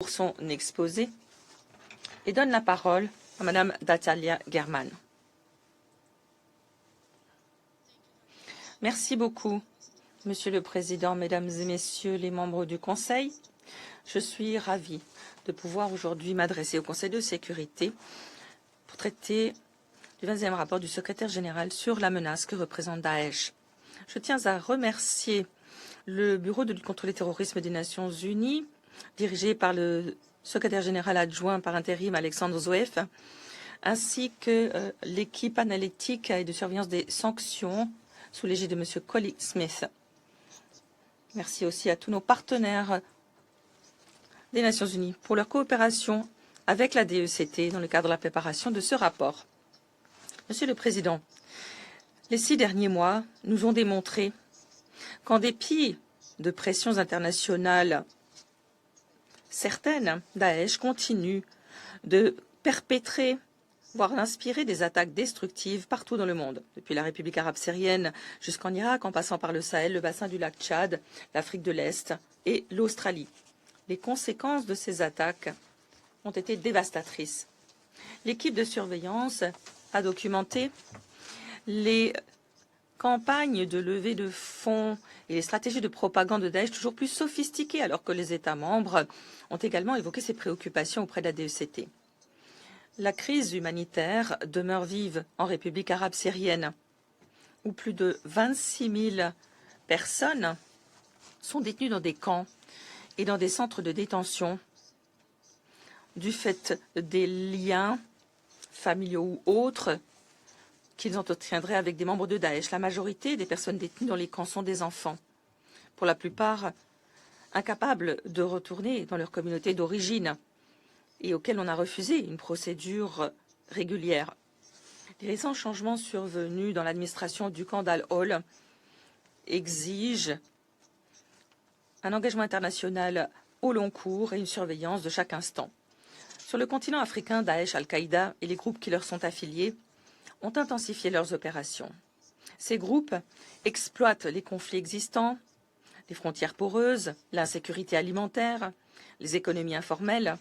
pour son exposé et donne la parole à Madame Natalia German. Merci beaucoup, Monsieur le Président, Mesdames et Messieurs les membres du Conseil. Je suis ravie de pouvoir aujourd'hui m'adresser au Conseil de sécurité pour traiter du 20e rapport du secrétaire général sur la menace que représente Daesh. Je tiens à remercier le Bureau de lutte contre le terrorisme des Nations Unies, dirigé par le secrétaire général adjoint par intérim Alexandre Zoef, ainsi que l'équipe analytique et de surveillance des sanctions sous l'égide de M. Colin Smith. Merci aussi à tous nos partenaires des Nations Unies pour leur coopération avec la DECT dans le cadre de la préparation de ce rapport. Monsieur le Président, les 6 derniers mois nous ont démontré qu'en dépit de pressions internationales certaines, Daesh continue de perpétrer, voire d'inspirer des attaques destructives partout dans le monde, depuis la République arabe syrienne jusqu'en Irak, en passant par le Sahel, le bassin du lac Tchad, l'Afrique de l'Est et l'Australie. Les conséquences de ces attaques ont été dévastatrices. L'équipe de surveillance a documenté les campagnes de levée de fonds et les stratégies de propagande de Daesh toujours plus sophistiquées, alors que les États membres ont également évoqué ces préoccupations auprès de la DECT. La crise humanitaire demeure vive en République arabe syrienne, où plus de 26 000 personnes sont détenues dans des camps et dans des centres de détention du fait des liens familiaux ou autres qu'ils entretiendraient avec des membres de Daesh. La majorité des personnes détenues dans les camps sont des enfants, pour la plupart incapables de retourner dans leur communauté d'origine et auxquels on a refusé une procédure régulière. Les récents changements survenus dans l'administration du camp d'Al-Hol exigent un engagement international au long cours et une surveillance de chaque instant. Sur le continent africain, Daesh, Al-Qaïda et les groupes qui leur sont affiliés ont intensifié leurs opérations. Ces groupes exploitent les conflits existants, les frontières poreuses, l'insécurité alimentaire, les économies informelles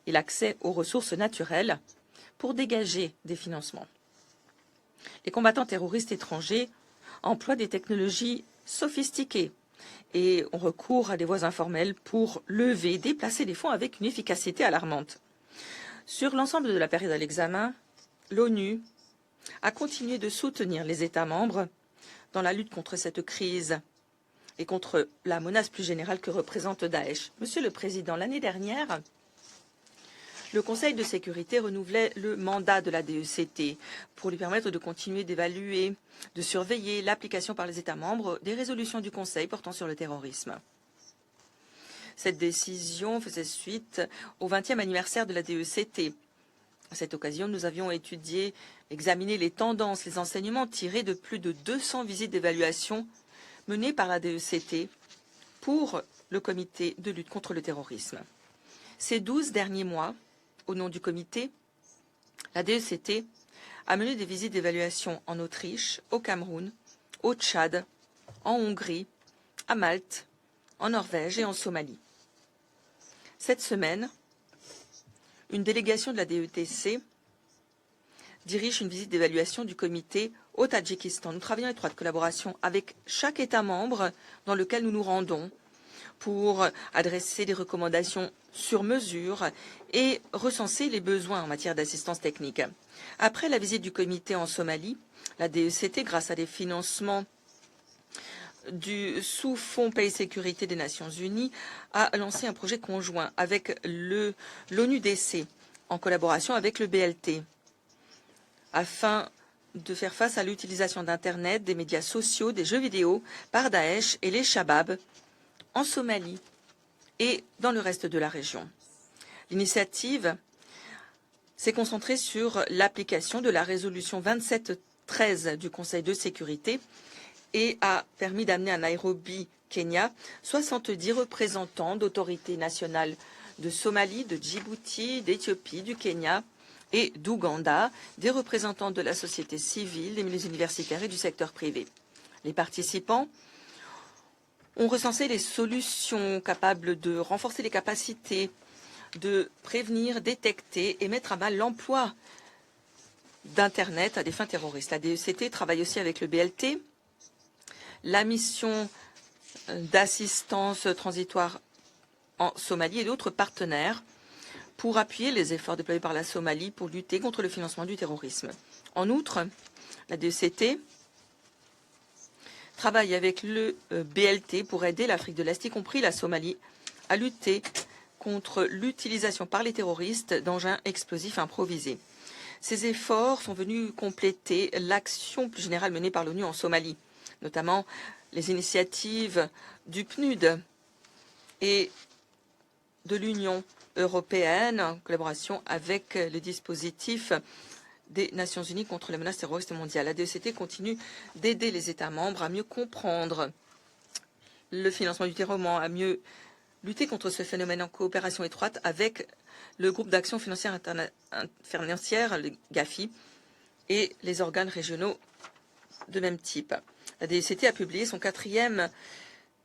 et l'accès aux ressources naturelles pour dégager des financements. Les combattants terroristes étrangers emploient des technologies sophistiquées et ont recours à des voies informelles pour lever et déplacer des fonds avec une efficacité alarmante. Sur l'ensemble de la période à l'examen, l'ONU a continué de soutenir les États membres dans la lutte contre cette crise et contre la menace plus générale que représente Daesh. Monsieur le Président, l'année dernière, le Conseil de sécurité renouvelait le mandat de la DECT pour lui permettre de continuer d'évaluer, de surveiller l'application par les États membres des résolutions du Conseil portant sur le terrorisme. Cette décision faisait suite au 20e anniversaire de la DECT. À cette occasion, nous avions examiné les tendances, les enseignements tirés de plus de 200 visites d'évaluation menées par la DECT pour le comité de lutte contre le terrorisme. Ces 12 derniers mois, au nom du comité, la DECT a mené des visites d'évaluation en Autriche, au Cameroun, au Tchad, en Hongrie, à Malte, en Norvège et en Somalie. Cette semaine, une délégation de la DETC dirige une visite d'évaluation du comité au Tadjikistan. Nous travaillons en étroite collaboration avec chaque État membre dans lequel nous nous rendons pour adresser des recommandations sur mesure et recenser les besoins en matière d'assistance technique. Après la visite du comité en Somalie, la DECT, grâce à des financements du sous-fonds Paix et Sécurité des Nations Unies, a lancé un projet conjoint avec l'ONUDC en collaboration avec le BLT afin de faire face à l'utilisation d'Internet, des médias sociaux, des jeux vidéo par Daesh et les Shabab en Somalie et dans le reste de la région. L'initiative s'est concentrée sur l'application de la résolution 2713 du Conseil de sécurité et a permis d'amener à Nairobi, Kenya, 70 représentants d'autorités nationales de Somalie, de Djibouti, d'Éthiopie, du Kenya et d'Ouganda, des représentants de la société civile, des milieux universitaires et du secteur privé. Les participants ont recensé les solutions capables de renforcer les capacités de prévenir, détecter et mettre à mal l'emploi d'Internet à des fins terroristes. La DECT travaille aussi avec le BLT, la mission d'assistance transitoire en Somalie et d'autres partenaires pour appuyer les efforts déployés par la Somalie pour lutter contre le financement du terrorisme. En outre, la DECT travaille avec le BLT pour aider l'Afrique de l'Est, y compris la Somalie, à lutter contre l'utilisation par les terroristes d'engins explosifs improvisés. Ces efforts sont venus compléter l'action plus générale menée par l'ONU en Somalie, notamment les initiatives du PNUD et de l'Union européenne en collaboration avec le dispositif des Nations Unies contre les menaces terroristes mondiales. La DECT continue d'aider les États membres à mieux comprendre le financement du terrorisme, à mieux lutter contre ce phénomène en coopération étroite avec le groupe d'action financière, le GAFI, et les organes régionaux de même type. La DECT a publié son 4e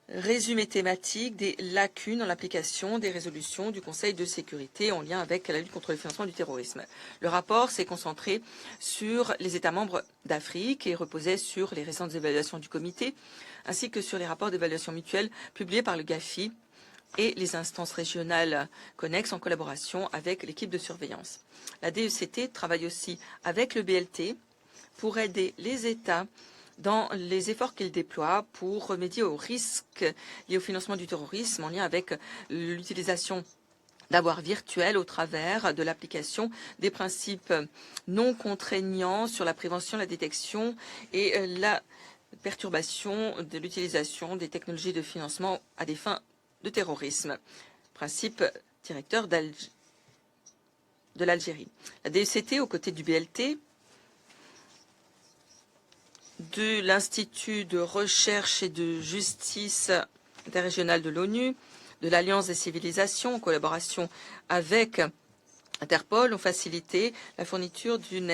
résumé thématique des lacunes dans l'application des résolutions du Conseil de sécurité en lien avec la lutte contre le financement du terrorisme. Le rapport s'est concentré sur les États membres d'Afrique et reposait sur les récentes évaluations du comité, ainsi que sur les rapports d'évaluation mutuelle publiés par le GAFI et les instances régionales connexes en collaboration avec l'équipe de surveillance. La DECT travaille aussi avec le BLT pour aider les États dans les efforts qu'ils déploient pour remédier aux risques liés au financement du terrorisme en lien avec l'utilisation d'avoirs virtuels au travers de l'application des principes non contraignants sur la prévention, la détection et la perturbation de l'utilisation des technologies de financement à des fins de terrorisme, principe directeur de l'Algérie. La DECT, aux côtés du BLT, de l'Institut de recherche et de justice interrégionale de l'ONU, de l'Alliance des civilisations, en collaboration avec Interpol, ont facilité la fourniture d'une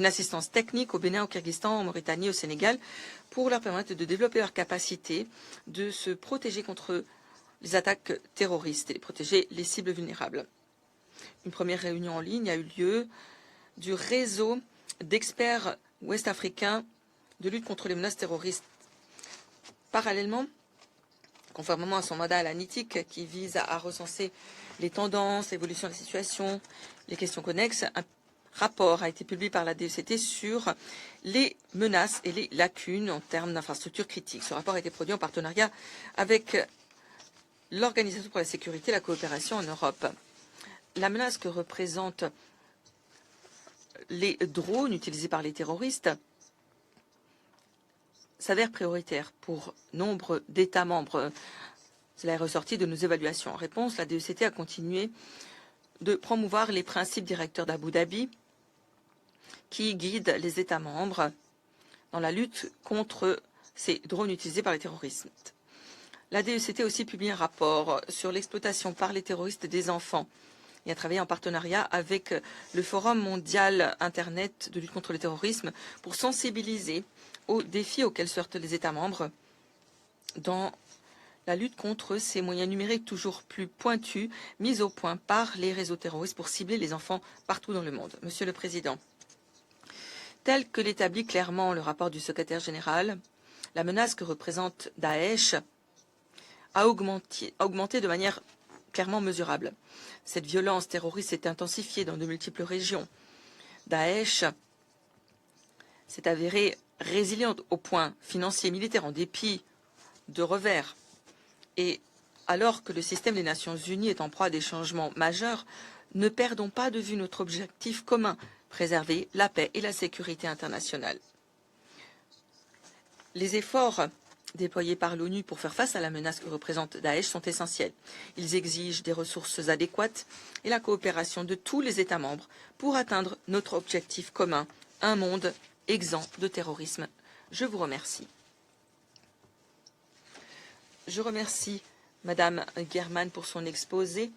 assistance technique au Bénin, au Kyrgyzstan, en Mauritanie, au Sénégal, pour leur permettre de développer leur capacité de se protéger contre les attaques terroristes et de protéger les cibles vulnérables. Une première réunion en ligne a eu lieu du réseau d'experts ouest-africains de lutte contre les menaces terroristes. Parallèlement, conformément à son mandat analytique qui vise à recenser les tendances, l'évolution de la situation, les questions connexes, un rapport a été publié par la DECT sur les menaces et les lacunes en termes d'infrastructures critiques. Ce rapport a été produit en partenariat avec l'Organisation pour la sécurité et la coopération en Europe. La menace que représentent les drones utilisés par les terroristes s'avère prioritaire pour nombre d'États membres. Cela est ressorti de nos évaluations. En réponse, la DECT a continué de promouvoir les principes directeurs d'Abu Dhabi qui guident les États membres dans la lutte contre ces drones utilisés par les terroristes. La DECT a aussi publié un rapport sur l'exploitation par les terroristes des enfants et a travaillé en partenariat avec le Forum mondial Internet de lutte contre le terrorisme pour sensibiliser aux défis auxquels se heurtent les États membres dans la lutte contre ces moyens numériques toujours plus pointus mis au point par les réseaux terroristes pour cibler les enfants partout dans le monde. Monsieur le Président, tel que l'établit clairement le rapport du secrétaire général, la menace que représente Daesh a augmenté de manière clairement mesurable. Cette violence terroriste s'est intensifiée dans de multiples régions. Daesh s'est avéré résiliente au point financier et militaire en dépit de revers. Et alors que le système des Nations Unies est en proie à des changements majeurs, ne perdons pas de vue notre objectif commun, préserver la paix et la sécurité internationale. Les efforts déployés par l'ONU pour faire face à la menace que représente Daesh sont essentiels. Ils exigent des ressources adéquates et la coopération de tous les États membres pour atteindre notre objectif commun, un monde exempt de terrorisme. Je vous remercie. Je remercie Madame German pour son exposé.